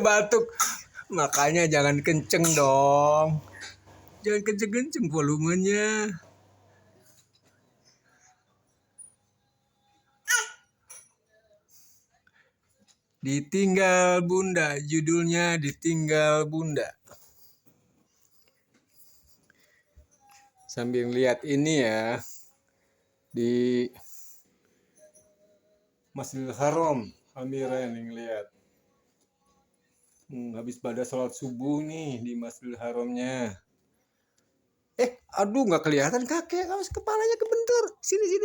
Batuk. Makanya jangan kenceng dong. Jangan kenceng-kenceng volumenya. Ditinggal Bunda, judulnya Ditinggal Bunda. Sambil lihat ini ya, di Masjidil Haram, Amira yang lihat. Habis pada sholat subuh nih di Masjidil Haramnya. Aduh nggak kelihatan kakek, kepalanya kebentur. Sini.